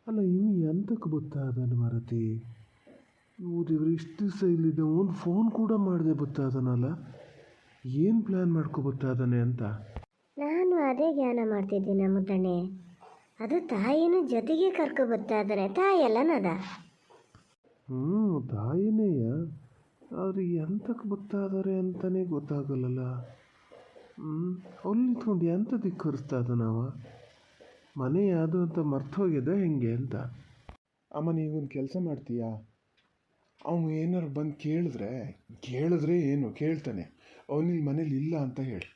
ಅಲ್ಲ ಇವು ಎಂತಕ್ಕೆ ಬತ್ತಾದನು ಮರತಿ. ಇವ್ರು ಇಷ್ಟು ದಿವಸ ಇಲ್ಲಿದ್ದ ಒಂದು ಫೋನ್ ಕೂಡ ಮಾಡದೆ ಬತ್ತಾದನಲ್ಲ. ಏನು ಪ್ಲ್ಯಾನ್ ಮಾಡ್ಕೊ ಬತ್ತಾದನೆ ಅಂತ ನಾನು ಅದೇ ಜ್ಞಾನ ಮಾಡ್ತಿದ್ದೀನಿ ಮುದ್ದಣ್ಣೆ. ಅದು ತಾಯಿನ ಜೊತೆಗೆ ಕರ್ಕೊ ಬರ್ತಾ ಇದ್ದಾರೆ. ತಾಯಿ ಅಲ್ಲನದ. ತಾಯಿನೇಯ. ಆದರೆ ಎಂತಕ್ಕೆ ಬತ್ತಾದರೆ ಅಂತಲೇ ಗೊತ್ತಾಗಲ್ಲಲ್ಲ. ಅಲ್ಲಿ ನಿಂತ್ಕೊಂಡು ಎಂತ ದಿಕ್ಕರಿಸ್ತಾ ಇದ್ದಾನವ. ಮನೆ ಯಾವುದು ಅಂತ ಮರ್ತೋಗ್ಯದ ಹೆಂಗೆ ಅಂತ. ಅಮ್ಮ ನೀಗೊಂದು ಕೆಲಸ ಮಾಡ್ತೀಯಾ? ಅವನು ಏನಾರು ಬಂದು ಕೇಳಿದ್ರೆ ಏನು ಕೇಳ್ತಾನೆ. ಅವನಿಲ್ಲಿ ಮನೇಲಿ ಇಲ್ಲ ಅಂತ ಹೇಳಿ.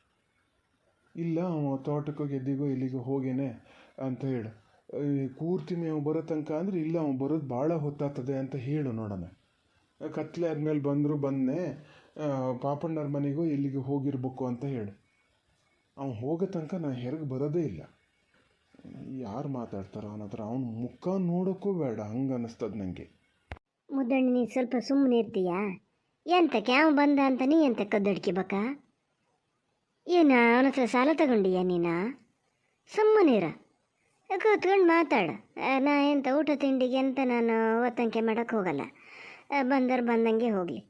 ಇಲ್ಲ ಅವ ತೋಟಕ್ಕೋ ಗೆದ್ದಿಗೋ ಇಲ್ಲಿಗೋ ಹೋಗೇನೆ ಅಂತ ಹೇಳು. ಕೂರ್ತಿಮೆ ಅವ ಬರೋ ತನಕ ಅಂದರೆ ಇಲ್ಲ ಅವ ಬರೋದು ಭಾಳ ಹೊತ್ತಾಗ್ತದೆ ಅಂತ ಹೇಳು ನೋಡೋಣ. ಕತ್ಲೆ ಆದಮೇಲೆ ಬಂದೆ ಪಾಪಣ್ಣವ್ರ ಮನೆಗೂ ಎಲ್ಲಿಗೆ ಹೋಗಿರ್ಬೇಕು ಅಂತ ಹೇಳು. ಅವ್ನು ಹೋಗೋ ತನಕ ನಾನು ಹೆರಿಗೆ ಬರೋದೇ ಇಲ್ಲ. ಯಾರು ಮಾತಾಡ್ತಾರೋ ಅವನ ಹತ್ರ. ಅವನ ಮುಖ ನೋಡೋಕ್ಕೂ ಬೇಡ, ಹಂಗೆ ಅನ್ನಿಸ್ತದೆ ನನಗೆ. ಮುದ್ದಣ್ಣ ನೀ ಸ್ವಲ್ಪ ಸುಮ್ಮನೆ ಇರ್ತೀಯಾ? ಎಂತಕ್ಕೆ ಅವ ಬಂದ ಅಂತ ನೀ ಎಂತ ಕದ್ದಡ್ಕಿಬೇಕಾ? ಏನ ಅವನ ಹತ್ರ ಸಾಲ ತಗೊಂಡಿಯಾ ನೀನ? ಸುಮ್ಮನಿರ, ಕೂತ್ಕೊಂಡು ಮಾತಾಡ. ನಾ ಎಂತ ಊಟ ತಿಂಡಿಗೆ ಅಂತ ನಾನು ಒತ್ತಂಕೆ ಮಾಡೋಕ್ಕೆ ಹೋಗಲ್ಲ. ಬಂದಂಗೆ ಹೋಗಲಿ.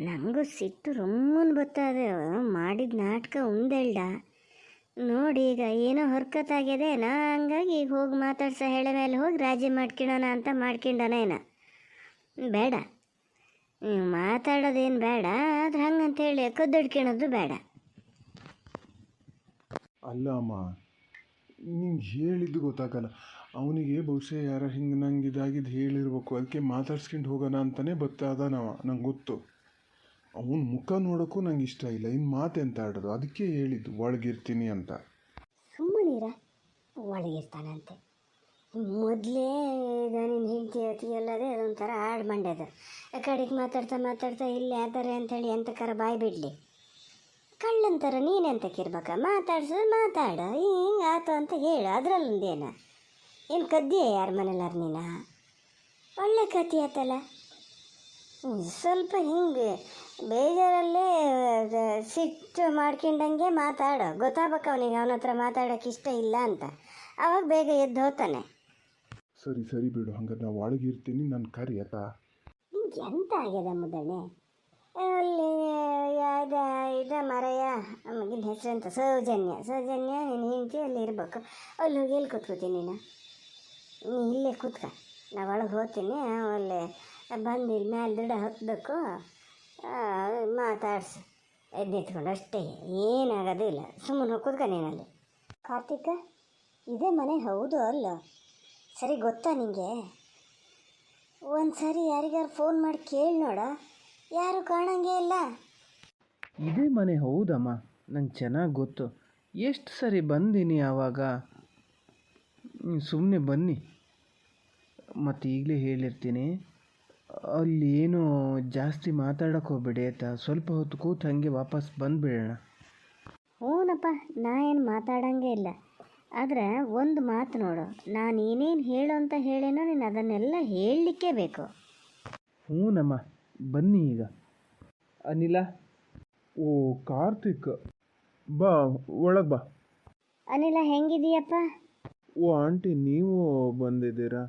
ನನಗೂ ಸಿಟ್ಟು ರೊಮ್ಮನ್ ಬರ್ತದೆ. ಮಾಡಿದ ನಾಟಕ ಉಂದೆಳ್ಡ ನೋಡಿ. ಈಗ ಏನೋ ಹೊರ್ಕತ್ತಾಗ್ಯದೆ ನಾ, ಹಂಗಾಗಿ ಈಗ ಹೋಗಿ ಮಾತಾಡ್ಸ ಹೇಳೆ ಮೇಲೆ ಹೋಗಿ ರಾಜಿ ಮಾಡ್ಕೊಳ್ಳೋಣ ಅಂತ ಮಾಡ್ಕೊಂಡನ ಏನ. ಬೇಡ, ಮಾತಾಡೋದೇನು ಬೇಡ. ಆದ್ರೆ ಹಂಗಂತೇಳಿ ಕದ್ದಡ್ಕೊಳೋದು ಬೇಡ. ಅಲ್ಲ ಅಮ್ಮ, ನಿಂಗೆ ಹೇಳಿದ್ದು ಗೊತ್ತಾಗಲ್ಲ. ಅವನಿಗೆ ಬಹುಶಃ ಯಾರ ಹಿಂಗೆ ನಂಗೆ ಇದಾಗಿದ್ದು ಹೇಳಿರ್ಬೇಕು. ಅದಕ್ಕೆ ಮಾತಾಡ್ಸ್ಕೊಂಡು ಹೋಗೋಣ ಅಂತಲೇ ಬತ್ತಾದ ನಂಗೆ ಗೊತ್ತು. ಅವನ ಮುಖ ನೋಡೋಕ್ಕೂ ನಂಗೆ ಇಷ್ಟ ಇಲ್ಲ. ಇನ್ನು ಮಾತೆಂತ ಆಡೋದು. ಅದಕ್ಕೆ ಹೇಳಿದ್ದು ಒಳಗಿರ್ತೀನಿ ಅಂತ. ಸುಮ್ಮನೀರ, ಒಳಗಿರ್ತಾನಂತೆ. ಮೊದಲೇ ಈಗ ನೀನು ಹೇಳ್ತೀಯಲ್ಲದೆ ಅದೊಂಥರ ಹಾಡು ಮಂಡ್ಯದ. ಕಡೆಗೆ ಮಾತಾಡ್ತಾ ಇಲ್ಲಿ ಯಾತಾರೆ ಅಂಥೇಳಿ ಎಂತಕ್ಕಾರ ಬಾಯಿ ಬಿಡಲಿ. ಕಳ್ಳಂತರ ನೀನೆಂತಕ್ಕಿರ್ಬೇಕ? ಮಾತಾಡ ಹಿಂಗೆ ಆತು ಅಂತ ಹೇಳು. ಅದರಲ್ಲೊಂದೇನ ಏನು ಕದ್ದಿಯ ಯಾರ ಮನೇಲಾರ ನೀನು? ಒಳ್ಳೆ ಕತಿ ಆತಲ್ಲ. ಸ್ವಲ್ಪ ಹಿಂಗೆ ಬೇಜಾರಲ್ಲೇ ಸಿಟ್ಟು ಮಾಡ್ಕೊಂಡಂಗೆ ಮಾತಾಡೋ. ಗೊತ್ತಾಗಬೇಕು ಅವನಿಗೆ ಅವನ ಹತ್ರ ಮಾತಾಡೋಕೆ ಇಷ್ಟ ಇಲ್ಲ ಅಂತ. ಅವಾಗ ಬೇಗ ಎದ್ದು ಹೋಗ್ತಾನೆ. ಸರಿ ಬಿಡು, ಹಂಗಾರೆ ನಾವು ಒಳಗಿರ್ತೀನಿ. ನನ್ನ ಕರಿ ಆಯ್ತಾ? ನಿಂಗೆ ಎಂತ ಆಗ್ಯದ ಮುದ್ದಣ್ಣೆ? ಅಲ್ಲಿ ಇದ ಮರೆಯ ಮಗಿನ ಹೆಸರು ಅಂತ ಸೌಜನ್ಯ ನೀನು ಹಿಂತಿ ಅಲ್ಲಿ ಇರ್ಬೇಕು. ಅಲ್ಲಿ ಹೋಗಿ ಎಲ್ಲಿ ಕೂತ್ಕೋತೀನಿ ನೀನು ಇಲ್ಲೇ ಕೂತ್ಕ. ನಾ ಒಳಗೆ ಹೋಗ್ತೀನಿ. ಅಲ್ಲಿ ಬಂದು ಇಲ್ಲಿ ಮ್ಯಾಲೆ ದಿಡ ಹತ್ತಬೇಕು. ಮಾತಾಡ್ಸು ಎದ್ದು ಅಷ್ಟೇ, ಏನಾಗೋದಿಲ್ಲ. ಸುಮ್ಮನೆ ಹೋಗಿ ಕೂತ್ಕ ನೀನಲ್ಲಿ. ಕಾರ್ತಿಕ, ಇದೇ ಮನೆ ಹೌದು ಅಲ್ಲ? ಸರಿ ಗೊತ್ತಾ ನಿಂಗೆ? ಒಂದು ಸರಿ ಯಾರಿಗಾರು ಫೋನ್ ಮಾಡಿ ಕೇಳಿ ನೋಡ, ಯಾರು ಕಾಣಂಗೇ ಇಲ್ಲ. ಇದೇ ಮನೆ ಹೌದಮ್ಮ, ನಂಗೆ ಚೆನ್ನಾಗಿ ಗೊತ್ತು. ಎಷ್ಟು ಸರಿ ಬಂದೀನಿ ಆವಾಗ. ಸುಮ್ಮನೆ ಬನ್ನಿ. ಮತ್ತು ಈಗಲೇ ಹೇಳಿರ್ತೀನಿ, ಅಲ್ಲಿ ಏನೋ ಜಾಸ್ತಿ ಮಾತಾಡೋಕ್ಕೆ ಹೋಗ್ಬೇಡಿ ಆಯಿತಾ? ಸ್ವಲ್ಪ ಹೊತ್ತು ಕೂತು ಹಾಗೆ ವಾಪಸ್ ಬಂದುಬಿಡೋಣ. ಹ್ಞೂನಪ್ಪ, ನಾ ಏನು ಮಾತಾಡೋಂಗೆ ಇಲ್ಲ. ಆದರೆ ಒಂದು ಮಾತು ನೋಡು, ನಾನು ಏನೇನು ಹೇಳು ಅಂತ ಹೇಳೇನೋ ನೀನು ಅದನ್ನೆಲ್ಲ ಹೇಳಲಿಕ್ಕೇ ಬೇಕು. ಹ್ಞೂನಮ್ಮ, ಬನ್ನಿ ಈಗ. ಅನಿಲ. ಓ ಕಾರ್ತಿಕ್, ಬಾ ಒಳಗೆ ಬಾ. ಅನಿಲ, ಹೆಂಗಿದೀಯಪ್ಪ? ಓ ಆಂಟಿ, ನೀವು ಬಂದಿದ್ದೀರಾ?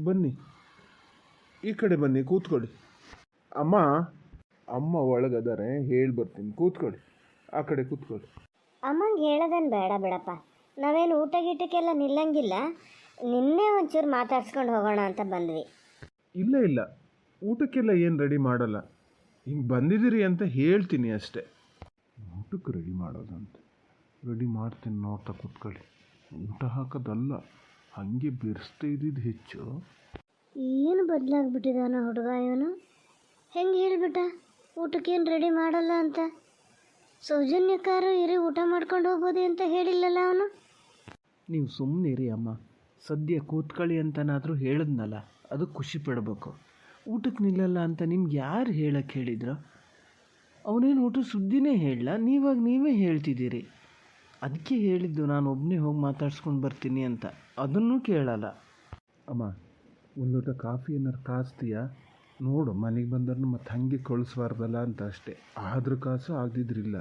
ಬನ್ನಿ, ಈ ಕಡೆ ಬನ್ನಿ, ಕೂತ್ಕೊಳ್ಳಿ. ಅಮ್ಮ ಒಳಗದಾರೆ, ಹೇಳಿ ಬರ್ತೀನಿ. ಕೂತ್ಕೊಳ್ಳಿ, ಆ ಕಡೆ ಕೂತ್ಕೊಳ್ಳಿ. ಅಮ್ಮಂಗೆ ಹೇಳೋದೇನು ಬೇಡ ಬಿಡಪ್ಪ. ನಾವೇನು ಊಟ ಗೀಟಕ್ಕೆಲ್ಲ ನಿಲ್ಲಂಗಿಲ್ಲ. ನಿನ್ನೆ ಒಂಚೂರು ಮಾತಾಡ್ಸ್ಕೊಂಡು ಹೋಗೋಣ ಅಂತ ಬಂದ್ವಿ. ಇಲ್ಲ, ಊಟಕ್ಕೆಲ್ಲ ಏನು ರೆಡಿ ಮಾಡಲ್ಲ. ಹಿಂಗೆ ಬಂದಿದ್ದೀರಿ ಅಂತ ಹೇಳ್ತೀನಿ ಅಷ್ಟೇ. ಊಟಕ್ಕೆ ರೆಡಿ ಮಾಡೋದಂತ ರೆಡಿ ಮಾಡ್ತೀನಿ, ನೋಡ್ತಾ ಕೂತ್ಕೊಳ್ಳಿ. ಊಟ ಹಾಕೋದಲ್ಲ, ಹಾಗೆ ಬೆರೆಸ್ತಾ ಇದ್ದಿದ್ದು ಹೆಚ್ಚು. ಏನು ಬದಲಾಗ್ಬಿಟ್ಟಿದಾನ ಹುಡುಗ ಇವನು? ಹೆಂಗೆ ಹೇಳಿಬಿಟ್ಟ ಊಟಕ್ಕೇನು ರೆಡಿ ಮಾಡಲ್ಲ ಅಂತ? ಸೌಜನ್ಯಕಾರ ಇರಿ ಊಟ ಮಾಡ್ಕೊಂಡು ಹೋಗ್ಬೋದು ಅಂತ ಹೇಳಿಲ್ಲಲ್ಲ ಅವನು. ನೀವು ಸುಮ್ಮನೆ ಇರಿ ಅಮ್ಮ. ಸದ್ಯ ಕೂತ್ಕೊಳ್ಳಿ ಅಂತನಾದರೂ ಹೇಳಿದ್ನಲ್ಲ, ಅದು ಖುಷಿ ಪಡಬೇಕು. ಊಟಕ್ಕೆ ನಿಲ್ಲಲ್ಲ ಅಂತ ನಿಮ್ಗೆ ಯಾರು ಹೇಳಕ್ಕೆ ಹೇಳಿದ್ರು? ಅವನೇನು ಊಟ ಸುದ್ದಿನೇ ಹೇಳಲ್ಲ, ನೀವೇ ಹೇಳ್ತಿದ್ದೀರಿ. ಅದಕ್ಕೆ ಹೇಳಿದ್ದು ನಾನು ಒಬ್ಬನೇ ಹೋಗಿ ಮಾತಾಡ್ಸ್ಕೊಂಡು ಬರ್ತೀನಿ ಅಂತ. ಅದನ್ನೂ ಕೇಳಲ್ಲ. ಅಮ್ಮ, ಒಂದು ಲೋಟ ಕಾಫಿ ಏನಾರು ಕಾಸ್ತೀಯಾ? ನೋಡು, ಮನೆಗೆ ಬಂದನ್ನು ಮತ್ತೆ ಹಾಗೆ ಕಳಿಸ್ಬಾರ್ದಲ್ಲ ಅಂತ ಅಷ್ಟೇ. ಆದರೂ ಕಾಸು ಆಗದಿದ್ರಿಲ್ಲ.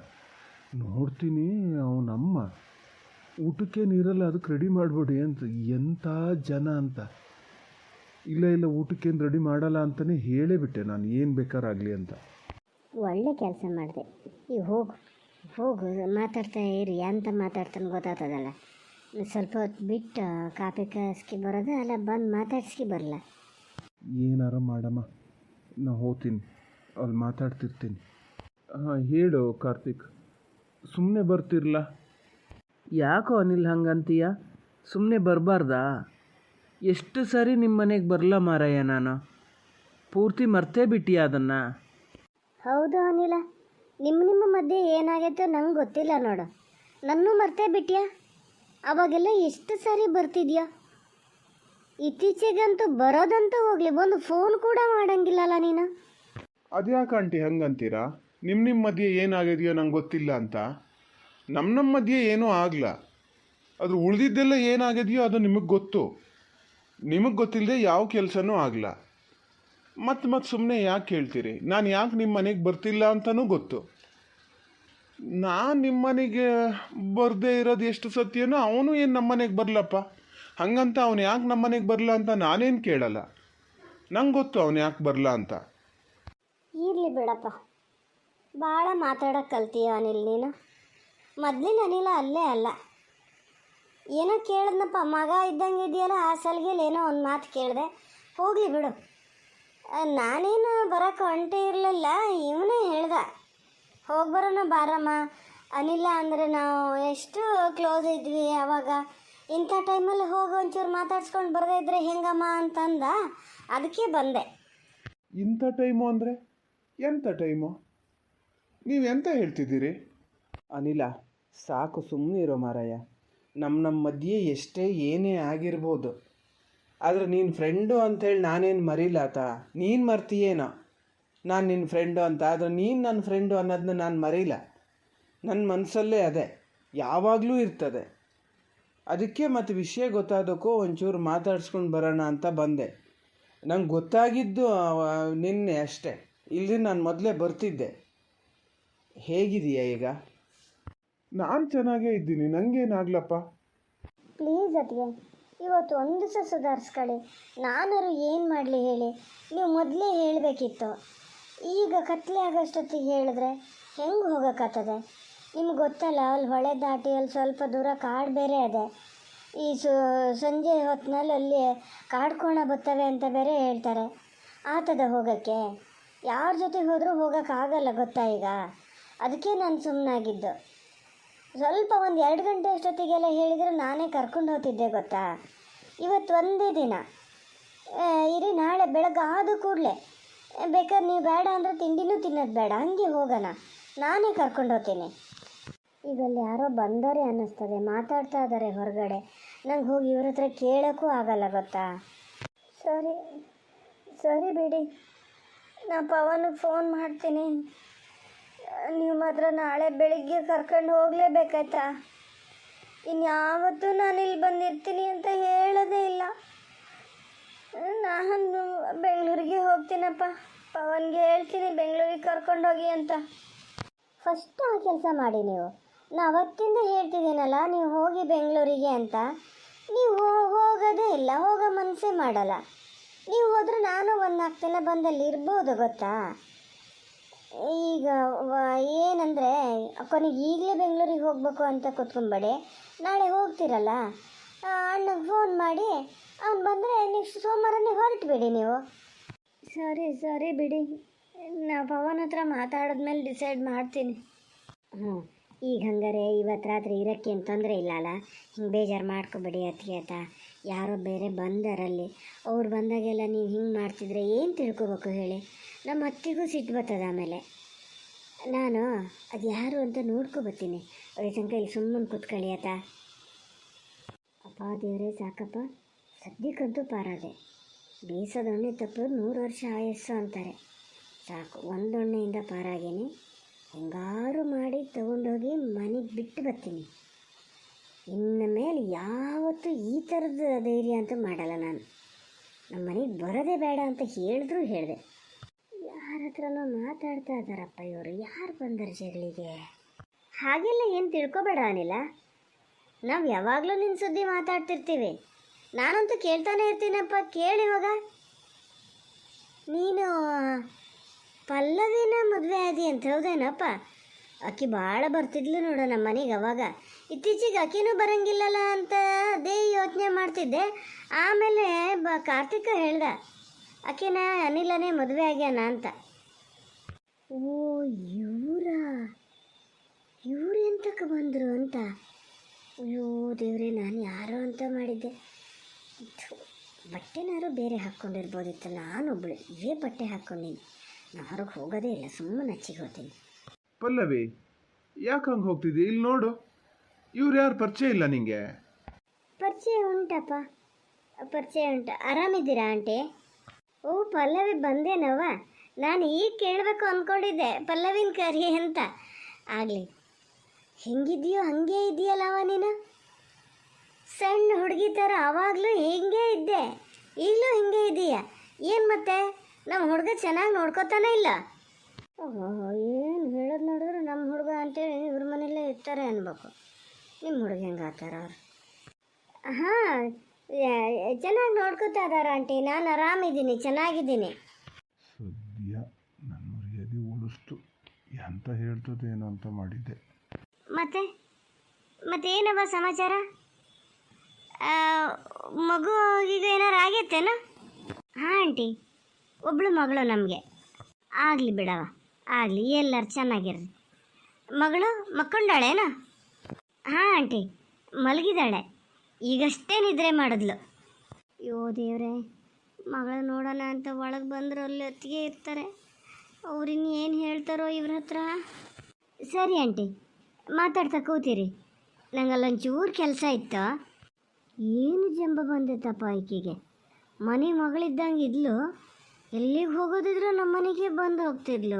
ನೋಡ್ತೀನಿ ಅವನಮ್ಮ ಊಟಕ್ಕೆ ನೀರಲ್ಲ, ಅದಕ್ಕೆ ರೆಡಿ ಮಾಡಿಬಿಡಿ ಅಂತ. ಎಂಥ ಜನ ಅಂತ. ಇಲ್ಲ ಊಟಕ್ಕೇನು ರೆಡಿ ಮಾಡಲ್ಲ ಅಂತಲೇ ಹೇಳೇ ಬಿಟ್ಟೆ ನಾನು, ಏನು ಬೇಕಾರಾಗಲಿ ಅಂತ. ಒಳ್ಳೆ ಕೆಲಸ ಮಾಡಿದೆ. ಈಗ ಹೋಗು ಮಾತಾಡ್ತಾ ಇರಿ, ಅಂತ ಮಾತಾಡ್ತಾನೆ ಗೊತ್ತಾಗ್ತದಲ್ಲ. ಸ್ವಲ್ಪ ಹೊತ್ತು ಬಿಟ್ಟು ಕಾಪಿ ಕಾಯಿಸ್ಕಿ ಬರೋದು, ಅಲ್ಲ ಬಂದು ಮಾತಾಡ್ಸ್ಕಿ ಬರಲ್ಲ. ಏನಾರ ಮಾಡಮ್ಮ, ನಾ ಹೋಗ್ತೀನಿ, ಅಲ್ಲಿ ಮಾತಾಡ್ತಿರ್ತೀನಿ. ಹಾಂ ಹೇಳು ಕಾರ್ತಿಕ್, ಸುಮ್ಮನೆ ಬರ್ತಿರ್ಲ? ಯಾಕೋ ಅನಿಲ್ ಹಂಗಂತೀಯ? ಸುಮ್ಮನೆ ಬರಬಾರ್ದಾ? ಎಷ್ಟು ಸರಿ ನಿಮ್ಮ ಮನೆಗೆ ಬರಲ್ಲ ಮಾರಯ್ಯ ನಾನು. ಪೂರ್ತಿ ಮರ್ತೇ ಬಿಟ್ಟಿಯ ಅದನ್ನು? ಹೌದು ಅನಿಲ, ನಿಮ್ಮ ಮಧ್ಯೆ ಏನಾಗೈತೋ ನಂಗೆ ಗೊತ್ತಿಲ್ಲ ನೋಡು. ನನ್ನೂ ಮರ್ತೇ ಬಿಟ್ಟಿಯಾ? ಅವಾಗೆಲ್ಲ ಎಷ್ಟು ಸಾರಿ ಬರ್ತಿದ್ಯಾ? ಇತ್ತೀಚೆಗಂತೂ ಬರೋದಂತೂ ಹೋಗಲಿ, ಒಂದು ಫೋನ್ ಕೂಡ ಮಾಡಂಗಿಲ್ಲಲ್ಲ ನೀನು. ಅದ್ಯಾಕೆ ಆಂಟಿ ಹಂಗಂತೀರಾ? ನಿಮ್ಮ ಮಧ್ಯೆ ಏನಾಗಿದೆಯೋ ನಂಗೆ ಗೊತ್ತಿಲ್ಲ ಅಂತ? ನಮ್ಮ ಮಧ್ಯೆ ಏನೂ ಆಗಲ್ಲ. ಅದು ಉಳಿದಿದ್ದೆಲ್ಲ ಏನಾಗಿದೆಯೋ ಅದು ನಿಮಗೆ ಗೊತ್ತು. ನಿಮಗೆ ಗೊತ್ತಿಲ್ಲದೆ ಯಾವ ಕೆಲಸನೂ ಆಗಲ್ಲ. ಮತ್ತೆ ಸುಮ್ಮನೆ ಯಾಕೆ ಹೇಳ್ತೀರಿ? ನಾನು ಯಾಕೆ ನಿಮ್ಮ ಮನೆಗೆ ಬರ್ತಿಲ್ಲ ಅಂತಲೂ ಗೊತ್ತು. ನಾನು ನಿಮ್ಮ ಮನೆಗೆ ಬರದೇ ಇರೋದು ಎಷ್ಟು ಸತ್ಯನೋ, ಅವನು ಏನು ನಮ್ಮ ಮನೆಗೆ ಬರಲಪ್ಪ. ಹಂಗಂತ ಅವನು ಯಾಕೆ ನಮ್ಮ ಮನೆಗೆ ಬರಲ್ಲ ಅಂತ ನಾನೇನು ಕೇಳಲ್ಲ. ನಂಗೆ ಗೊತ್ತು ಅವನು ಯಾಕೆ ಬರಲ್ಲ ಅಂತ. ಇರಲಿ ಬಿಡಪ್ಪ, ಭಾಳ ಮಾತಾಡೋಕೆ ಕಲ್ತೀಯ ಅನಿಲ್ ನೀನು. ಮೊದಲಿನ ಅನಿಲ ಅಲ್ಲೇ ಅಲ್ಲ. ಏನೋ ಕೇಳಿದ್ನಪ್ಪ, ಮಗ ಇದ್ದಂಗೆ ಇದೆಯಲ್ಲ, ಆ ಸಲಿಗೆಯಲ್ಲಿ ಏನೋ ಒಂದು ಮಾತು ಕೇಳಿದೆ, ಹೋಗಲಿ ಬಿಡು. ನಾನೇನು ಬರೋಕ್ಕೆ ಹೊಂಟೆ ಇರಲಿಲ್ಲ, ಇವನೇ ಹೇಳ್ದ ಹೋಗಿ ಬರೋಣ ಬಾರಮ್ಮ. ಅನಿಲ ಅಂದರೆ ನಾವು ಎಷ್ಟು ಕ್ಲೋಸ್ ಇದ್ವಿ ಆವಾಗ. ಇಂಥ ಟೈಮಲ್ಲಿ ಹೋಗಿ ಒಂಚೂರು ಮಾತಾಡ್ಸ್ಕೊಂಡು ಬರದೇ ಇದ್ರೆ ಹೆಂಗಮ್ಮ ಅಂತಂದ. ಅದಕ್ಕೆ ಬಂದೆ. ಇಂಥ ಟೈಮು ಅಂದರೆ ಎಂಥ ಟೈಮು? ನೀವೆಂತ ಹೇಳ್ತಿದ್ದೀರಿ? ಅನಿಲ, ಸಾಕು ಸುಮ್ಮನೆ ಇರೋ ಮಾರಯ್ಯ. ನಮ್ಮ ಮಧ್ಯೆ ಎಷ್ಟೇ ಏನೇ ಆಗಿರ್ಬೋದು, ಆದರೆ ನೀನು ಫ್ರೆಂಡು ಅಂಥೇಳಿ ನಾನೇನು ಮರೀಲಾತ. ನೀನು ಮರ್ತೀಯೇನೋ ನಾನು ನಿನ್ನ ಫ್ರೆಂಡು ಅಂತ, ಆದರೆ ನೀನು ನನ್ನ ಫ್ರೆಂಡು ಅನ್ನೋದನ್ನ ನಾನು ಮರೀಲ. ನನ್ನ ಮನಸ್ಸಲ್ಲೇ ಅದೇ ಯಾವಾಗಲೂ ಇರ್ತದೆ. ಅದಕ್ಕೆ ಮತ್ತು ವಿಷಯ ಗೊತ್ತಾದಕ್ಕೂ ಒಂಚೂರು ಮಾತಾಡ್ಸ್ಕೊಂಡು ಬರೋಣ ಅಂತ ಬಂದೆ. ನಂಗೆ ಗೊತ್ತಾಗಿದ್ದು ನಿನ್ನೆ ಅಷ್ಟೇ, ಇಲ್ಲಿ ನಾನು ಮೊದಲೇ ಬರ್ತಿದ್ದೆ. ಹೇಗಿದೆಯಾ ಈಗ? ನಾನು ಚೆನ್ನಾಗೇ ಇದ್ದೀನಿ, ನನಗೇನಾಗ್ಲಪ್ಪ. ಪ್ಲೀಸ್ ಅತ್ತಿಗೆ, ಇವತ್ತು ಒಂದು ದಿವಸ ಸುಧಾರಿಸ್ಕೊಳ್ಳಿ. ನಾನಾರು ಏನು ಮಾಡಲಿ ಹೇಳಿ? ನೀವು ಮೊದಲೇ ಹೇಳಬೇಕಿತ್ತು. ಈಗ ಕತ್ಲೆ ಆಗೋಷ್ಟೊತ್ತಿಗೆ ಹೇಳಿದ್ರೆ ಹೆಂಗೆ ಹೋಗೋಕ್ಕಾಗ್ತದೆ? ನಿಮ್ಗೆ ಗೊತ್ತಲ್ಲ, ಅಲ್ಲಿ ಹೊಳೆ ದಾಟಿ ಅಲ್ಲಿ ಸ್ವಲ್ಪ ದೂರ ಕಾಡು ಬೇರೆ ಇದೆ. ಈ ಸಂಜೆ ಹೊತ್ತಿನಲ್ಲಿ ಅಲ್ಲಿ ಕಾಡ್ಕೋಣ ಬರ್ತವೆ ಅಂತ ಬೇರೆ ಹೇಳ್ತಾರೆ. ಆತದ ಹೋಗೋಕ್ಕೆ ಯಾರ ಜೊತೆ ಹೋದರೂ ಹೋಗೋಕ್ಕಾಗಲ್ಲ ಗೊತ್ತಾ ಈಗ. ಅದಕ್ಕೆ ನಾನು ಸುಮ್ಮನಾಗಿದ್ದು. ಸ್ವಲ್ಪ ಒಂದು 2 ಗಂಟೆ ಅಷ್ಟೊತ್ತಿಗೆಲ್ಲ ಹೇಳಿದರೆ ನಾನೇ ಕರ್ಕೊಂಡು ಹೋಗ್ತಿದ್ದೆ ಗೊತ್ತಾ. ಇವತ್ತು ಒಂದೇ ದಿನ ಇರಿ, ನಾಳೆ ಬೆಳಗ್ಗೆ ಆದ ಕೂಡಲೇ ಬೇಕಾದ್ರೆ ನೀವು ಬೇಡ ಅಂದರೆ ತಿಂಡಿನೂ ತಿನ್ನೋದು ಬೇಡ, ಹಂಗೆ ಹೋಗೋಣ, ನಾನೇ ಕರ್ಕೊಂಡು ಹೋಗ್ತೀನಿ. ಈಗ ಅಲ್ಲಿ ಯಾರೋ ಬಂದರೆ ಅನ್ನಿಸ್ತದೆ, ಮಾತಾಡ್ತಾ ಇದ್ದಾರೆ ಹೊರಗಡೆ. ನಂಗೆ ಹೋಗಿ ಇವ್ರ ಹತ್ರ ಕೇಳೋಕ್ಕೂ ಆಗಲ್ಲ ಗೊತ್ತಾ. ಸರಿ ಬಿಡಿ, ನಾ ಪವನಿಗೆ ಫೋನ್ ಮಾಡ್ತೀನಿ. ನೀವು ಮಾತ್ರ ನಾಳೆ ಬೆಳಿಗ್ಗೆ ಕರ್ಕೊಂಡು ಹೋಗಲೇಬೇಕಾಯ್ತಾ? ಇನ್ಯಾವತ್ತೂ ನಾನು ಇಲ್ಲಿ ಬಂದಿರ್ತೀನಿ ಅಂತ ಹೇಳೋದೇ ಇಲ್ಲ. ನಾನು ಬೆಂಗಳೂರಿಗೆ ಹೋಗ್ತೀನಪ್ಪ, ಪವನ್ಗೆ ಹೇಳ್ತೀನಿ ಬೆಂಗಳೂರಿಗೆ ಕರ್ಕೊಂಡು ಹೋಗಿ ಅಂತ. ಫಸ್ಟ್ ಆ ಕೆಲಸ ಮಾಡಿ ನೀವು. ನಾನು ಅವತ್ತಿಂದ ಹೇಳ್ತಿದ್ದೀನಲ್ಲ ನೀವು ಹೋಗಿ ಬೆಂಗಳೂರಿಗೆ ಅಂತ. ನೀವು ಹೋಗೋದೇ ಇಲ್ಲ, ಹೋಗೋ ಮನಸ್ಸೇ ಮಾಡಲ್ಲ. ನೀವು ಹೋದರೆ ನಾನು 1-4 ದಿನ ಬಂದಲ್ಲಿ ಇರ್ಬೋದು ಗೊತ್ತಾ. ಈಗ ಏನಂದರೆ ಕೊನೆಗೆ ಈಗಲೇ ಬೆಂಗಳೂರಿಗೆ ಹೋಗಬೇಕು ಅಂತ ಕೂತ್ಕೊಂಬೇಡಿ. ನಾಳೆ ಹೋಗ್ತಿರಲ್ಲ, ಅಣ್ಣಗೆ ಫೋನ್ ಮಾಡಿ ಅವ್ನು ಬಂದರೆ ನೆಕ್ಸ್ಟ್ ಸೋಮವಾರನೇ ಹೊರಟುಬಿಡಿ ನೀವು. ಸರಿ ಬಿಡಿ, ನಾ ಪವನ್ ಹತ್ರ ಮಾತಾಡಿದ್ಮೇಲೆ ಡಿಸೈಡ್ ಮಾಡ್ತೀನಿ. ಈಗ ಹಂಗಾರೆ ಇವತ್ತು ರಾತ್ರಿ ಇರೋಕ್ಕೇನು ತೊಂದರೆ ಇಲ್ಲ ಅಲ್ಲ? ಹಿಂಗೆ ಬೇಜಾರು ಮಾಡ್ಕೊಬೇಡಿ ಅತ್ತಿಗೆ ಆತ. ಯಾರೋ ಬೇರೆ ಬಂದಾರಲ್ಲಿ, ಅವ್ರು ಬಂದಾಗೆಲ್ಲ ನೀವು ಹಿಂಗೆ ಮಾಡ್ತಿದ್ರೆ ಏನು ತಿಳ್ಕೊಬೇಕು ಹೇಳಿ? ನಮ್ಮ ಅತ್ತಿಗೂ ಸಿಟ್ಟು ಬರ್ತದೆ. ಆಮೇಲೆ ನಾನು ಅದು ಯಾರು ಅಂತ ನೋಡ್ಕೊಬತ್ತೀನಿ. ಅವ್ರ ತನಕ ಇಲ್ಲಿ ಸುಮ್ಮನೆ ಕೂತ್ಕೊಳ್ಳಿ ಆತ. ಅಪ್ಪ ದೇವರೇ ಸಾಕಪ್ಪ, ಸದ್ಯಕ್ಕಂತೂ ಪಾರಾದೆ. ಬೇಸದೊಣ್ಣೆ ತಪ್ಪು 100 ವರ್ಷ ಆಯಸ್ಸು ಅಂತಾರೆ. ಸಾಕು, ಒಂದೊಣ್ಣೆಯಿಂದ ಪಾರಾಗೇನೆ. ಹೆಂಗಾರು ಮಾಡಿ ತಗೊಂಡೋಗಿ ಮನೆಗೆ ಬಿಟ್ಟು ಬರ್ತೀನಿ. ಇನ್ನು ಮೇಲೆ ಯಾವತ್ತೂ ಈ ಥರದ ಧೈರ್ಯ ಅಂತೂ ಮಾಡಲ್ಲ ನಾನು. ನಮ್ಮ ಮನೆಗೆ ಬರೋದೇ ಬೇಡ ಅಂತ ಹೇಳಿದ್ರು ಹೇಳಿದೆ. ಯಾರ ಹತ್ರನೋ ಮಾತಾಡ್ತಾ ಇದ್ದಾರಪ್ಪ ಇವರು. ಯಾರು ಬಂದರು ಜಗಳಿಗೆ? ಹಾಗೆಲ್ಲ ಏನು ತಿಳ್ಕೊಬೇಡ ಅನಿಲ್ಲ. ನಾವು ಯಾವಾಗಲೂ ನಿನ್ನ ಸುದ್ದಿ ಮಾತಾಡ್ತಿರ್ತೀವಿ. ನಾನಂತೂ ಕೇಳ್ತಾನೆ ಇರ್ತೀನಪ್ಪ. ಕೇಳಿವಾಗ ನೀನು ಪಲ್ಲವಿನ ಮದುವೆ ಆದಿ ಅಂತ ಹೌದೇನಪ್ಪ? ಆಕಿ ಭಾಳ ಬರ್ತಿದ್ಲು ನೋಡು ನಮ್ಮ ಮನೆಗೆ ಅವಾಗ. ಇತ್ತೀಚೆಗೆ ಆಕಿನೂ ಬರಂಗಿಲ್ಲಲ್ಲ ಅಂತ ಅದೇ ಯೋಚನೆ ಮಾಡ್ತಿದ್ದೆ. ಆಮೇಲೆ ಕಾರ್ತಿಕ ಹೇಳ್ದ ಆಕಿನ ಅನಿಲನೇ ಮದುವೆ ಆಗ್ಯಾನ ಅಂತ. ಓ, ಇವ್ರು ಎಂತಕ್ಕೆ ಬಂದರು ಅಂತ. ಅಯ್ಯೋ ದೇವ್ರೆ, ನಾನು ಯಾರೋ ಅಂತ ಮಾಡಿದ್ದೆ. ಬಟ್ಟೆನಾರು ಬೇರೆ ಹಾಕ್ಕೊಂಡಿರ್ಬೋದಿತ್ತು. ನಾನೊಬ್ಳು ಇವೇ ಬಟ್ಟೆ ಹಾಕ್ಕೊಂಡಿನಿ. ನಾನು ಹೊರಗೆ ಹೋಗೋದೇ ಇಲ್ಲ, ಸುಮ್ಮನೆ ನಚ್ಚಿಗೆ ಹೋಗ್ತೀನಿ. ಪಲ್ಲವಿ, ಯಾಕೆ ಹಂಗೆ ಹೋಗ್ತಿದ್ದಿ? ಇಲ್ಲಿ ನೋಡು, ಇವ್ರು ಯಾರು ಪರಿಚಯ ಇಲ್ಲ ನಿಂಗೆ? ಪರಿಚಯ ಉಂಟಪ್ಪ, ಪರಿಚಯ ಉಂಟು. ಆರಾಮಿದ್ದೀರಾ ಆಂಟಿ? ಓ ಪಲ್ಲವಿ ಬಂದೇನವ. ನಾನು ಈಗ ಕೇಳಬೇಕು ಅಂದ್ಕೊಂಡಿದ್ದೆ ಪಲ್ಲವಿನ ಕರಿ ಅಂತ. ಆಗಲಿ, ಹೆಂಗಿದೆಯೋ ಹಾಗೆ ಇದೆಯಲ್ಲವ ನೀನು. ಸಣ್ಣ ಹುಡುಗಿ ಥರ ಆವಾಗಲೂ ಹಿಂಗೆ ಇದ್ದೆ, ಈಗಲೂ ಹಿಂಗೆ ಇದೆಯಾ? ಏನು ಮತ್ತೆ ನಮ್ಮ ಹುಡುಗ ಚೆನ್ನಾಗಿ ನೋಡ್ಕೋತಾನೆ ಇಲ್ಲ? ಓಹೋ, ಏನು ಹೇಳೋದು ನೋಡಿದ್ರೆ ನಮ್ಮ ಹುಡುಗ ಅಂತೇಳಿ ಇವ್ರ ಮನೆಯಲ್ಲೇ ಇರ್ತಾರೆ ಅನ್ಬೇಕು. ನಿಮ್ಮ ಹುಡುಗ ಹೆಂಗೆ ಆತಾರ ಅವ್ರು? ಹಾಂ, ಚೆನ್ನಾಗಿ ನೋಡ್ಕೋತಾ ಇದಾರ ಆಂಟಿ. ನಾನು ಆರಾಮಿದ್ದೀನಿ, ಚೆನ್ನಾಗಿದ್ದೀನಿ. ಸದ್ಯ ನನ್ನ ಮರ್ಯಾದೆ ಉಳಿಸ್ತು. ಎಂತ ಹೇಳ್ತದೇನೋ ಅಂತ ಮಾಡಿದ್ದೆ. ಮತ್ತೇನವ ಸಮಾಚಾರ? ಮಗು ಈಗ ಏನಾರು ಆಗೈತೇನ? ಹಾಂ ಆಂಟಿ, ಒಬ್ಬಳು ಮಗಳು ನಮಗೆ. ಆಗಲಿ ಬಿಡವ, ಆಗಲಿ, ಎಲ್ಲರೂ ಚೆನ್ನಾಗಿರ್ರಿ. ಮಗಳು ಮಕ್ಕೊಂಡಾಳೇನ? ಹಾಂ ಆಂಟಿ, ಮಲಗಿದಾಳೆ. ಈಗಷ್ಟೇ ನಿದ್ರೆ ಮಾಡಿದ್ಲು. ಅಯ್ಯೋ ದೇವ್ರೆ, ಮಗಳು ನೋಡೋಣ ಅಂತ ಒಳಗೆ ಬಂದ್ರೆ ಅಲ್ಲಿ ಹೊತ್ತಿಗೆ ಇರ್ತಾರೆ. ಅವ್ರಿನ್ನು ಏನು ಹೇಳ್ತಾರೋ ಇವ್ರ ಹತ್ರ. ಸರಿ ಆಂಟಿ, ಮಾತಾಡ್ತಾ ಕೂತೀರಿ. ನಂಗಲ್ಲೊಂಚೂರು ಕೆಲಸ ಇತ್ತು. ಏನು ಜಂಬ ಬಂದೈತಪ್ಪ ಈಕೆಗೆ. ಮನೆ ಮಗಳಿದ್ದಂಗೆ ಇದ್ಲು. ಎಲ್ಲಿಗೆ ಹೋಗೋದಿದ್ರು ನಮ್ಮ ಮನೆಗೆ ಬಂದು ಹೋಗ್ತಿದ್ಲು.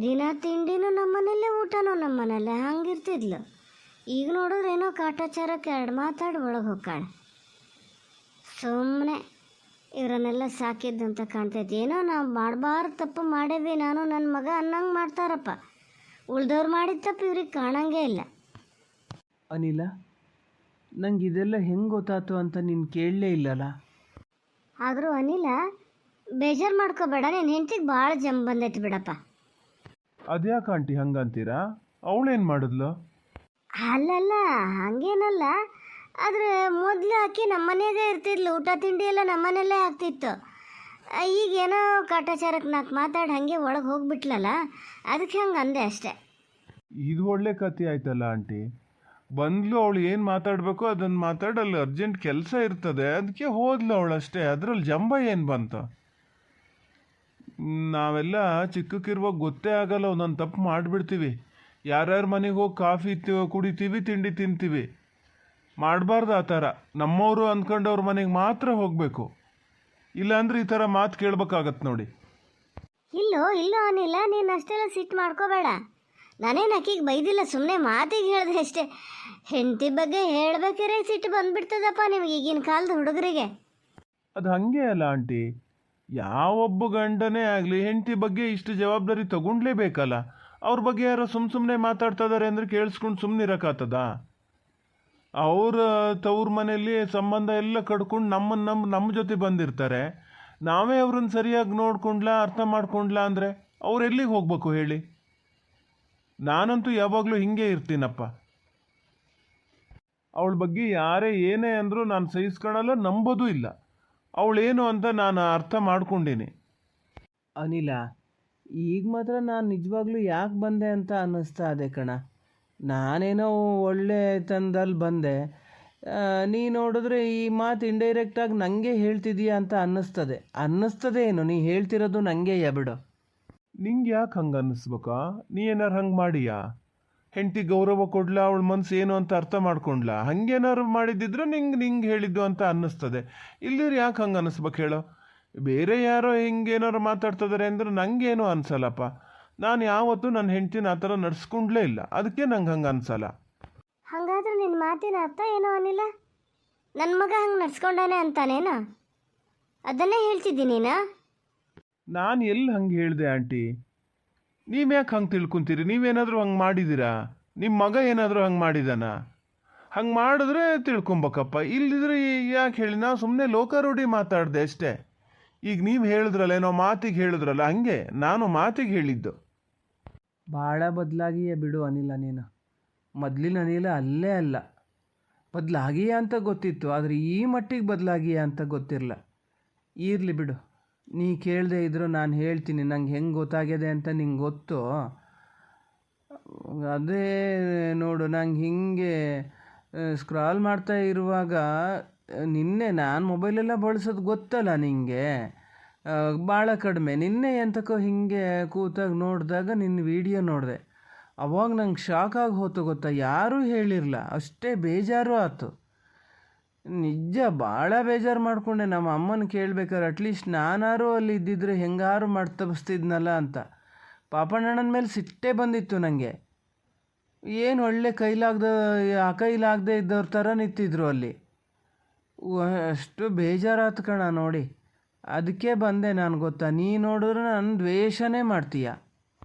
ದಿನ ತಿಂಡಿನೂ ನಮ್ಮ ಮನೆಯಲ್ಲೇ, ಊಟನೂ ನಮ್ಮ ಮನೆಯಲ್ಲೇ, ಹಂಗಿರ್ತಿದ್ಲು. ಈಗ ನೋಡಿದ್ರೆ ಏನೋ ಕಾಟಾಚಾರಕ್ಕೆ ಎರಡು ಮಾತಾಡಿ ಒಳಗೆ ಹೋಗ್ಕಾಳೆ. ಸುಮ್ಮನೆ ಇವರನ್ನೆಲ್ಲ ಸಾಕಿದ್ದಂತ ಕಾಣ್ತೈತಿ. ಏನೋ ನಾವು ಮಾಡಬಾರ್ದು ತಪ್ಪು ಮಾಡೇವಿ, ನಾನು ನನ್ನ ಮಗ ಅನ್ನಂಗೆ ಮಾಡ್ತಾರಪ್ಪ. ಉಳ್ದವ್ರು ಮಾಡಿದ ತಪ್ಪು ಇವ್ರಿಗೆ ಕಾಣಂಗೇ ಇಲ್ಲ. ಅನಿಲ, ನಂಗೆ ಇದೆಲ್ಲ ಹೆಂಗೆ ಗೊತ್ತಾಯ್ತು ಅಂತ ನೀನು ಕೇಳಲೇ ಇಲ್ಲಲ್ಲ? ಆದರೂ ಅನಿಲ, ಬೇಜಾರು ಮಾಡ್ಕೋಬೇಡ. ನೀನು ಹೆಂಡ್ತಿಗೆ ಭಾಳ ಜಂಬ ಬಂದೈತಿ ಬಿಡಪ್ಪ. ಅದ್ಯಾಕೆ ಆಂಟಿ ಹಂಗಂತೀರಾ? ಅವಳೇನು ಮಾಡಿದ್ಲು? ಅಲ್ಲಲ್ಲ, ಹಾಗೇನಲ್ಲ. ಆದರೆ ಮೊದಲು ಆಕೆ ನಮ್ಮ ಮನೆಯಾಗೆ ಇರ್ತಿದ್ಲು. ಊಟ ತಿಂಡಿ ಎಲ್ಲ ನಮ್ಮ ಮನೆಯಲ್ಲೇ ಆಗ್ತಿತ್ತು. ಈಗೇನೋ ಕಾಟಾಚಾರಕ್ಕೆ ನಾಲ್ಕು ಮಾತಾಡಿ ಹಾಗೆ ಒಳಗೆ ಹೋಗ್ಬಿಟ್ಲಲ್ಲ, ಅದಕ್ಕೆ ಹಂಗೆ ಅಂದೆ ಅಷ್ಟೆ. ಇದು ಒಳ್ಳೆ ಕತೆ ಆಯ್ತಲ್ಲ ಆಂಟಿ. ಬಂದ್ಲು, ಅವಳು ಏನು ಮಾತಾಡಬೇಕು ಅದನ್ನು ಮಾತಾಡಲ್ಲ. ಅರ್ಜೆಂಟ್ ಕೆಲಸ ಇರ್ತದೆ, ಅದಕ್ಕೆ ಹೋದ್ಲು ಅವಳಷ್ಟೇ. ಅದರಲ್ಲಿ ಜಂಬ ಏನು ಬಂತು? ನಾವೆಲ್ಲ ಚಿಕ್ಕಕ್ಕಿರುವಾಗ ಗೊತ್ತೇ ಆಗಲ್ಲ, ಒಂದೊಂದು ತಪ್ಪು ಮಾಡಿಬಿಡ್ತೀವಿ. ಯಾರ್ಯಾರ ಮನೆಗೆ ಹೋಗಿ ಕಾಫಿ ಕುಡಿತೀವಿ, ತಿಂಡಿ ತಿಂತೀವಿ. ಮಾಡಬಾರ್ದು ಆ ಥರ. ನಮ್ಮವರು ಅಂದ್ಕೊಂಡವ್ರ ಮನೆಗೆ ಮಾತ್ರ ಹೋಗಬೇಕು. ಇಲ್ಲಾಂದ್ರೆ ಈ ಥರ ಮಾತು ಕೇಳ್ಬೇಕಾಗತ್ತೆ ನೋಡಿ. ಇಲ್ಲೋ ಅನಿಲ್ಲ, ನೀನು ಅಷ್ಟೆಲ್ಲ ಸಿಟ್ಟು ಮಾಡ್ಕೋಬೇಡ. ನಾನೇನು ಆಕಿಗೆ ಬೈದಿಲ್ಲ, ಸುಮ್ಮನೆ ಮಾತಿಗೆ ಹೇಳಿದೆ ಅಷ್ಟೇ. ಹೆಂಡತಿ ಬಗ್ಗೆ ಹೇಳ್ಬೇಕಾರೆ ಸಿಟ್ಟು ಬಂದ್ಬಿಡ್ತದಪ್ಪ ನಿಮ್ಗೆ ಈಗಿನ ಕಾಲದ ಹುಡುಗರಿಗೆ. ಅದು ಹಾಗೆ ಅಲ್ಲ ಆಂಟಿ. ಯಾವೊಬ್ಬ ಗಂಡನೇ ಆಗಲಿ ಹೆಂಡತಿ ಬಗ್ಗೆ ಇಷ್ಟು ಜವಾಬ್ದಾರಿ ತಗೊಂಡ್ಲೇಬೇಕಲ್ಲ. ಅವ್ರ ಬಗ್ಗೆ ಯಾರೋ ಸುಮ್ಮನೆ ಮಾತಾಡ್ತಾ ಇದ್ದಾರೆ ಅಂದರೆ ಕೇಳಿಸ್ಕೊಂಡು ಸುಮ್ಮನೆ ಇರೋಕ್ಕಾಗ್ತದ? ಅವ್ರ ತವ್ರ ಮನೆಯಲ್ಲಿ ಸಂಬಂಧ ಎಲ್ಲ ಕಡ್ಕೊಂಡು ನಮ್ಮ ಜೊತೆ ಬಂದಿರ್ತಾರೆ. ನಾವೇ ಅವ್ರನ್ನ ಸರಿಯಾಗಿ ನೋಡ್ಕೊಂಡ್ಲಾ, ಅರ್ಥ ಮಾಡ್ಕೊಂಡ್ಲಾ ಅಂದರೆ ಅವ್ರು ಎಲ್ಲಿಗೆ ಹೋಗ್ಬೇಕು ಹೇಳಿ? ನಾನಂತೂ ಯಾವಾಗಲೂ ಹಿಂಗೆ ಇರ್ತೀನಪ್ಪ. ಅವಳ ಬಗ್ಗೆ ಯಾರೇ ಏನೇ ಅಂದರೂ ನಾನು ಸಹಿಸ್ಕೊಳ್ಳಲ್ಲ, ನಂಬೋದೂ ಇಲ್ಲ. ಅವಳೇನು ಅಂತ ನಾನು ಅರ್ಥ ಮಾಡ್ಕೊಂಡೀನಿ. ಅನಿಲ, ಈಗ ಮಾತ್ರ ನಾನು ನಿಜವಾಗ್ಲೂ ಯಾಕೆ ಬಂದೆ ಅಂತ ಅನ್ನಿಸ್ತಾ ಇದೆ ಕಣ. ನಾನೇನೋ ಒಳ್ಳೆ ತಂದಲ್ಲಿ ಬಂದೆ, ನೀ ನೋಡಿದ್ರೆ ಈ ಮಾತು ಇಂಡೈರೆಕ್ಟಾಗಿ ನನಗೆ ಹೇಳ್ತಿದೀಯ ಅಂತ ಅನ್ನಿಸ್ತದೆ ಏನು? ನೀ ಹೇಳ್ತಿರೋದು ನನಗೆ ಬಿಡು. ನಿಂಗೆ ಯಾಕೆ ಹಂಗೆ ಅನ್ನಿಸ್ಬೇಕಾ? ನೀ ಏನಾರು ಹಂಗೆ ಮಾಡಿಯಾ? ಹೆಂಡತಿ ಗೌರವ ಕೊಡ್ಲಾ, ಅವಳ ಮನಸ್ಸು ಏನು ಅಂತ ಅರ್ಥ ಮಾಡ್ಕೊಂಡ್ಲಾ? ಹಂಗೇನಾರು ಮಾಡಿದ್ದಿದ್ರೆ ನಿಂಗೆ ಹೇಳಿದ್ದು ಅಂತ ಅನ್ನಿಸ್ತದೆ. ಇಲ್ಲಿದ್ರೆ ಯಾಕೆ ಹಂಗೆ ಅನ್ನಿಸ್ಬೇಕು ಹೇಳೋ? ಬೇರೆ ಯಾರೋ ಹಿಂಗೇನಾರು ಮಾತಾಡ್ತಿದ್ದಾರೆ ಅಂದರೆ ನನಗೇನು ಅನ್ಸಲ್ಲಪ್ಪ. ನಾನು ಯಾವತ್ತೂ ನನ್ನ ಹೆಂಡ್ತಿನ ಆ ಥರ ನಡ್ಸ್ಕೊಂಡ್ಲೇ ಇಲ್ಲ, ಅದಕ್ಕೆ ನಂಗೆ ಹಂಗೆ ಅನ್ಸಲ್ಲ. ಹಾಗಾದ್ರೆ ನಿನ್ನ ಮಾತಿನ ಅರ್ಥ ಏನೋ ಅನಿಲ್ಲ? ನನ್ನ ಮಗ ಹಂಗೆ ನಡ್ಸ್ಕೊಂಡಾನೆ ಅಂತಾನೇನ? ಅದನ್ನೇ ಹೇಳ್ತಿದ್ದೀನಿ ನೀನು. ನಾನು ಎಲ್ಲಿ ಹಂಗೆ ಹೇಳಿದೆ ಆಂಟಿ? ನೀವು ಯಾಕೆ ಹಂಗೆ ತಿಳ್ಕೊಂತೀರಿ? ನೀವೇನಾದರೂ ಹಂಗೆ ಮಾಡಿದ್ದೀರಾ? ನಿಮ್ಮ ಮಗ ಏನಾದರೂ ಹಂಗೆ ಮಾಡಿದಾನ? ಹಂಗೆ ಮಾಡಿದ್ರೆ ತಿಳ್ಕೊಬೇಕಪ್ಪ. ಇಲ್ಲಿದ್ರೆ ಯಾಕೆ ಹೇಳಿ, ನಾವು ಸುಮ್ಮನೆ ಲೋಕಾರೂಢಿ ಮಾತಾಡಿದೆ ಅಷ್ಟೇ. ಈಗ ನೀವು ಹೇಳಿದ್ರಲ್ಲ, ಏನೋ ಮಾತಿಗೆ ಹೇಳಿದ್ರಲ್ಲ, ಹಂಗೆ ನಾನು ಮಾತಿಗೆ ಹೇಳಿದ್ದು. ಭಾಳ ಬದಲಾಗಿಯೇ ಬಿಡು ಅನಿಲ ನೀನು. ಮೊದಲಿನ ಅನಿಲ ಅಲ್ಲೇ ಅಲ್ಲ. ಬದಲಾಗಿಯೇ ಅಂತ ಗೊತ್ತಿತ್ತು, ಆದರೆ ಈ ಮಟ್ಟಿಗೆ ಬದಲಾಗಿಯೇ ಅಂತ ಗೊತ್ತಿರಲ್ಲ. ಇರಲಿ ಬಿಡು, ನೀ ಕೇಳದೆ ಇದ್ದರೂ ನಾನು ಹೇಳ್ತೀನಿ ನಂಗೆ ಹೆಂಗೆ ಗೊತ್ತಾಗಿದೆ ಅಂತ ನಿಂಗೆ ಗೊತ್ತು. ಅದೇ ನೋಡು, ನಂಗೆ ಹಿಂಗೆ ಸ್ಕ್ರಾಲ್ ಮಾಡ್ತಾ ಇರುವಾಗ ನಿನ್ನೆ ನಾನು ಮೊಬೈಲೆಲ್ಲ ಬಳಸೋದು ಗೊತ್ತಲ್ಲ ನಿಂಗೆ, ಭಾಳ ಕಡಿಮೆ. ನಿನ್ನೆ ಎಂತಕ್ಕೋ ಹಿಂಗೆ ಕೂತಾಗ ನೋಡಿದಾಗ ನಿನ್ನ ವಿಡಿಯೋ ನೋಡಿದೆ. ಅವಾಗ ನಂಗೆ ಶಾಕ್ ಆಗಿ ಹೋತು ಗೊತ್ತಾ, ಯಾರೂ ಹೇಳಿರಲ್ಲ, ಅಷ್ಟೇ ಬೇಜಾರು ಆಯ್ತು. ನಿಜ ಭಾಳ ಬೇಜಾರು ಮಾಡಿಕೊಂಡೆ. ನಮ್ಮ ಅಮ್ಮನ ಕೇಳ್ಬೇಕಾದ್ರೆ ಅಟ್ಲೀಸ್ಟ್ ನಾನಾರು ಅಲ್ಲಿ ಇದ್ದಿದ್ರೆ ಹೆಂಗಾರು ಮಾಡಿ ತಪ್ಪಿಸ್ತಿದ್ನಲ್ಲ ಅಂತ. ಪಾಪಣ್ಣನ ಮೇಲೆ ಸಿಟ್ಟೇ ಬಂದಿತ್ತು ನನಗೆ. ಏನು ಒಳ್ಳೆ ಕೈಲಾಗದೆ ಇದ್ದವ್ರ ಥರ ನಿಂತಿದ್ರು ಅಲ್ಲಿ. ಅಷ್ಟು ಬೇಜಾರಾತು ಕಣ ನೋಡಿ. ಅದಕ್ಕೆ ಬಂದೆ ನಾನು, ಗೊತ್ತಾ. ನೀ ನೋಡಿದ್ರೆ ನನ್ನ ದ್ವೇಷನೇ ಮಾಡ್ತೀಯ.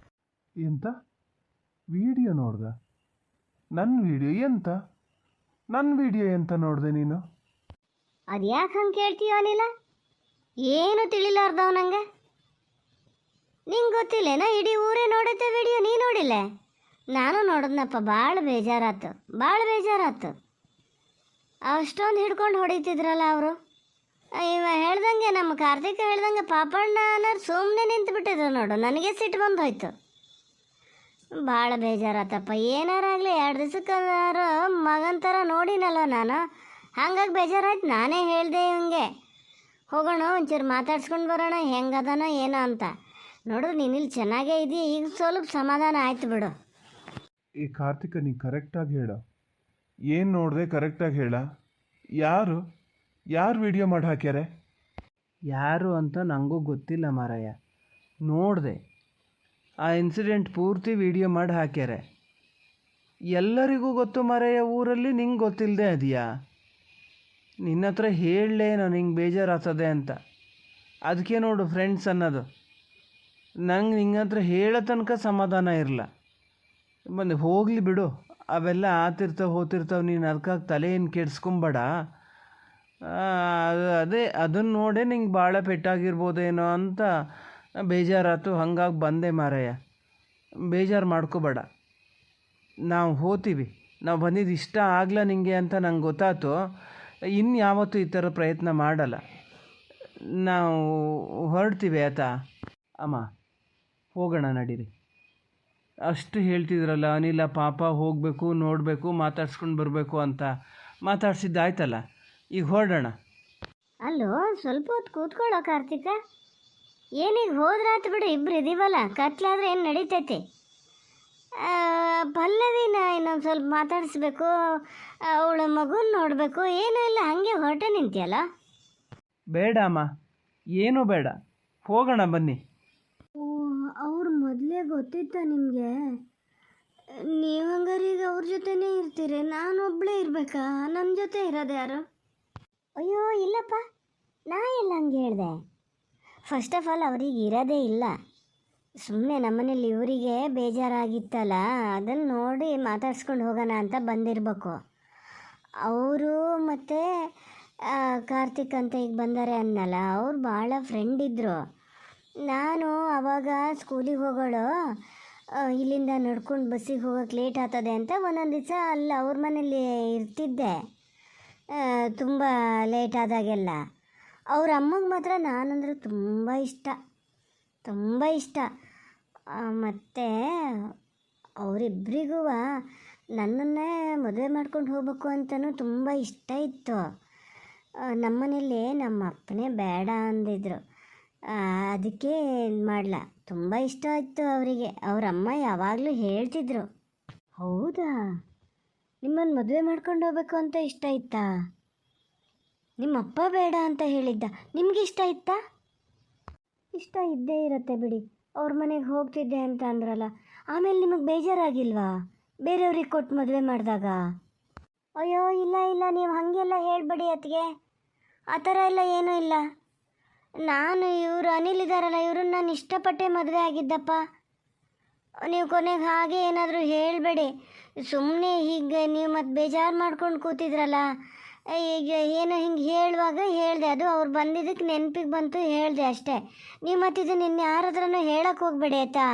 ಎಂತ ವಿಡಿಯೋ ನೋಡ್ದ? ನನ್ನ ವಿಡಿಯೋ ಎಂತ? ನನ್ನ ವಿಡಿಯೋ ಎಂತ ನೋಡಿದೆ ನೀನು? ಅದು ಯಾಕೆ ಹಂಗೆ ಕೇಳ್ತೀಯೋ ಅನಿಲ? ಏನು ತಿಳಿಲಾರ್ದವ ನಂಗೆ. ನಿಂಗೆ ಗೊತ್ತಿಲ್ಲೇನೋ, ಇಡೀ ಊರೇ ನೋಡುತ್ತೆ ವಿಡಿಯೋ, ನೀ ನೋಡಿಲ್ಲ? ನಾನು ನೋಡಿದ್ನಪ್ಪ, ಭಾಳ ಬೇಜಾರಾತು. ಅಷ್ಟೊಂದು ಹಿಡ್ಕೊಂಡು ಹೊಡಿತಿದ್ರಲ್ಲ ಅವರು. ಇವ ಹೇಳ್ದಂಗೆ, ನಮ್ಮ ಕಾರ್ತಿಕ ಹೇಳ್ದಂಗೆ ಪಾಪಣ್ಣ ಅನ್ನೋರು ಸುಮ್ಮನೆ ನಿಂತುಬಿಟ್ಟಿದ್ರು ನೋಡು. ನನಗೆ ಸಿಟ್ಟು ಬಂದು ಹೋಯ್ತು. ಭಾಳ ಬೇಜಾರಾತಪ್ಪ. ಏನಾರಾಗಲಿ 2 ದಿವಸಕ್ಕಾದ್ರು ಮಗನ ಥರ ನೋಡಿನಲ್ಲ ನಾನು, ಹಂಗಾಗಿ ಬೇಜಾರಾಯ್ತು. ನಾನೇ ಹೇಳಿದೆ ಇವಂಗೆ, ಹೋಗೋಣ ಒಂಚೂರು ಮಾತಾಡ್ಸ್ಕೊಂಡು ಬರೋಣ, ಹೆಂಗದನೋ ಏನೋ ಅಂತ. ನೋಡಿದ್ರೆ ನೀನಿಲ್ಲಿ ಚೆನ್ನಾಗೇ ಇದೆಯಾ, ಈಗ ಸ್ವಲ್ಪ ಸಮಾಧಾನ ಆಯ್ತು ಬಿಡು. ಈ ಕಾರ್ತಿಕ, ನೀ ಕರೆಕ್ಟಾಗಿ ಹೇಳ, ಏನು ನೋಡಿದೆ ಕರೆಕ್ಟಾಗಿ ಹೇಳ. ಯಾರು ವಿಡಿಯೋ ಮಾಡಿ ಹಾಕ್ಯಾರೆ? ಯಾರು ಅಂತ ನನಗೂ ಗೊತ್ತಿಲ್ಲ ಮಾರಾಯ. ನೋಡಿದೆ, ಆ ಇನ್ಸಿಡೆಂಟ್ ಪೂರ್ತಿ ವಿಡಿಯೋ ಮಾಡಿ ಹಾಕ್ಯಾರೆ. ಎಲ್ಲರಿಗೂ ಗೊತ್ತು ಮಾರಾಯ ಊರಲ್ಲಿ, ನಿಂಗೆ ಗೊತ್ತಿಲ್ಲದೆ ಅದೆಯಾ? ನಿನ್ನ ಹತ್ರ ಹೇಳಲೇನೋ ನಿಂಗೆ ಬೇಜಾರಾಗ್ತದೆ ಅಂತ. ಅದಕ್ಕೆ ನೋಡು ಫ್ರೆಂಡ್ಸ್ ಅನ್ನೋದು. ನಂಗೆ ನಿಂಗೆ ಹತ್ರ ಹೇಳೋ ತನಕ ಸಮಾಧಾನ ಇರಲ್ಲ. ಬಂದು ಹೋಗಲಿ ಬಿಡು, ಅವೆಲ್ಲ ಹೋತಿರ್ತಾವೆ. ನೀನು ಅದಕ್ಕಾಗಿ ತಲೆ ಏನು ಕೆಡ್ಸ್ಕೊಂಬೇಡ. ಅದನ್ನು ನೋಡೇ ನಿಂಗೆ ಭಾಳ ಪೆಟ್ಟಾಗಿರ್ಬೋದೇನೋ ಅಂತ ಬೇಜಾರಾಯ್ತು, ಹಂಗಾಗಿ ಬಂದೆ ಮಾರಾಯ. ಬೇಜಾರು ಮಾಡ್ಕೋಬೇಡ, ನಾವು ಹೋಗ್ತೀವಿ. ನಾವು ಬಂದಿದ್ದು ಇಷ್ಟ ಆಗಲ್ಲ ನಿಂಗೆ ಅಂತ ನಂಗೆ ಗೊತ್ತಾಯ್ತು. ಇನ್ಯಾವತ್ತೂ ಈ ಥರ ಪ್ರಯತ್ನ ಮಾಡಲ್ಲ. ನಾವು ಹೊರಡ್ತೀವಿ ಆಯ್ತಾ ಅಮ್ಮ? ಹೋಗೋಣ ನಡೀರಿ. ಅಷ್ಟು ಹೇಳ್ತಿದ್ರಲ್ಲ ಅನಿಲ, ಪಾಪ ಹೋಗಬೇಕು, ನೋಡಬೇಕು, ಮಾತಾಡ್ಸ್ಕೊಂಡು ಬರಬೇಕು ಅಂತ. ಮಾತಾಡ್ಸಿದ್ದಾಯ್ತಲ್ಲ, ಈಗ ಹೊರಡೋಣ. ಅಲ್ಲೋ, ಸ್ವಲ್ಪ ಹೊತ್ತು ಕೂತ್ಕೊಳ್ಳೋ ಕಾರ್ತಿಕ. ಏನೀಗ ಹೋದ್ರಾತು ಬಿಡು, ಇಬ್ರು ಇದೀವಲ್ಲ. ಕತ್ಲಾದ್ರೆ ಏನು ನಡೀತೈತಿ? ಪಲ್ಲವಿನ ಇನ್ನೊಂದು ಸ್ವಲ್ಪ ಮಾತಾಡಿಸ್ಬೇಕು, ಅವಳ ಮಗುನ ನೋಡಬೇಕು. ಏನೂ ಇಲ್ಲ, ಹಾಗೆ ಹೊರಟೆ ನಿಂತಿಯಲ್ಲ. ಬೇಡ ಅಮ್ಮ, ಏನೂ ಬೇಡ, ಹೋಗೋಣ ಬನ್ನಿ. ಅವ್ರು ಮೊದಲೇ ಗೊತ್ತಿತ್ತ ನಿಮಗೆ? ನೀವು ಹಂಗಾರೆ ಈಗ ಅವ್ರ ಜೊತೆನೇ ಇರ್ತೀರಿ, ನಾನೊಬ್ಬಳೇ ಇರಬೇಕಾ? ನನ್ನ ಜೊತೆ ಇರೋದು ಯಾರು? ಅಯ್ಯೋ ಇಲ್ಲಪ್ಪ, ನಾ ಎಲ್ಲ ಹಂಗೆ ಹೇಳಿದೆ. ಫಸ್ಟ್ ಆಫ್ ಆಲ್ ಅವ್ರಿಗೆ ಇರೋದೇ ಇಲ್ಲ. ಸುಮ್ಮನೆ ನಮ್ಮನೇಲಿ ಇವರಿಗೆ ಬೇಜಾರಾಗಿತ್ತಲ್ಲ, ಅದನ್ನು ನೋಡಿ ಮಾತಾಡ್ಸ್ಕೊಂಡು ಹೋಗೋಣ ಅಂತ ಬಂದಿರಬೇಕು. ಅವರು ಮತ್ತು ಕಾರ್ತಿಕ್ ಅಂತ ಈಗ ಬಂದಾರೆ ಅನ್ನಲ್ಲ, ಅವ್ರು ಭಾಳ ಫ್ರೆಂಡ್ ಇದ್ದರು. ನಾನು ಆವಾಗ ಸ್ಕೂಲಿಗೆ ಹೋಗೋಳು, ಇಲ್ಲಿಂದ ನಡ್ಕೊಂಡು ಬಸ್ಸಿಗೆ ಹೋಗೋಕ್ಕೆ ಲೇಟ್ ಆಗ್ತದೆ ಅಂತ ಒಂದೊಂದು ದಿವಸ ಅಲ್ಲಿ ಅವ್ರ ಮನೇಲಿ ಇರ್ತಿದ್ದೆ. ತುಂಬ ಲೇಟ್ ಆದಾಗೆಲ್ಲ ಅವ್ರ ಅಮ್ಮಗೆ ಮಾತ್ರ ನಾನಂದ್ರೆ ತುಂಬ ಇಷ್ಟ. ಮತ್ತು ಅವರಿಬ್ಬರಿಗೂ ನನ್ನನ್ನೇ ಮದುವೆ ಮಾಡ್ಕೊಂಡು ಹೋಗ್ಬೇಕು ಅಂತಲೂ ತುಂಬ ಇಷ್ಟ ಇತ್ತು. ನಮ್ಮನೇಲಿ ನಮ್ಮ ಅಪ್ಪನೇ ಬೇಡ ಅಂದಿದ್ರು. ಅದಕ್ಕೆ ಮಾಡಲ, ತುಂಬ ಇಷ್ಟ ಆಯಿತು ಅವರಿಗೆ. ಅವರಮ್ಮ ಯಾವಾಗಲೂ ಹೇಳ್ತಿದ್ರು. ಹೌದಾ, ನಿಮ್ಮನ್ನು ಮದುವೆ ಮಾಡ್ಕೊಂಡು ಹೋಗ್ಬೇಕು ಅಂತ ಇಷ್ಟ ಇತ್ತಾ? ನಿಮ್ಮಪ್ಪ ಬೇಡ ಅಂತ ಹೇಳಿದ್ದ, ನಿಮಗೆ ಇಷ್ಟ ಇತ್ತಾ? ಇಷ್ಟ ಇದ್ದೇ ಇರುತ್ತೆ ಬಿಡಿ. ಅವ್ರ ಮನೆಗೆ ಹೋಗ್ತಿದ್ದೆ ಅಂತ ಅಂದ್ರಲ್ಲ, ಆಮೇಲೆ ನಿಮಗೆ ಬೇಜಾರಾಗಿಲ್ವಾ ಬೇರೆಯವ್ರಿಗೆ ಕೊಟ್ಟು ಮದುವೆ ಮಾಡಿದಾಗ? ಅಯ್ಯೋ ಇಲ್ಲ, ನೀವು ಹಾಗೆಲ್ಲ ಹೇಳಬೇಡಿ ಅತ್ತಿಗೆ, ಆ ಥರ ಎಲ್ಲ ಏನೂ ಇಲ್ಲ. ನಾನು ಇವರು ಅನಿಲ್ ಇದ್ದಾರಲ್ಲ, ಇವ್ರನ್ನ ನಾನು ಇಷ್ಟಪಟ್ಟೆ ಮದುವೆ ಆಗಿದ್ದಪ್ಪ. ನೀವು ಕೊನೆಗೆ ಹಾಗೆ ಏನಾದರೂ ಹೇಳಬೇಡಿ. ಸುಮ್ಮನೆ ಹೀಗೆ ನೀವು ಮತ್ತೆ ಬೇಜಾರು ಮಾಡ್ಕೊಂಡು ಕೂತಿದ್ರಲ್ಲ, ಈಗ ಏನೋ ಹಿಂಗೆ ಹೇಳುವಾಗ ಹೇಳಿದೆ, ಅದು ಅವ್ರು ಬಂದಿದ್ದಕ್ಕೆ ನೆನಪಿಗೆ ಬಂತು ಹೇಳಿದೆ ಅಷ್ಟೇ. ನೀವು ಮತ್ತಿದ್ದು ನಿನ್ನೆ ಯಾರ ಹತ್ರನೂ ಹೇಳಕ್ಕೆ ಹೋಗಬೇಡಿ ಆಯಿತಾ?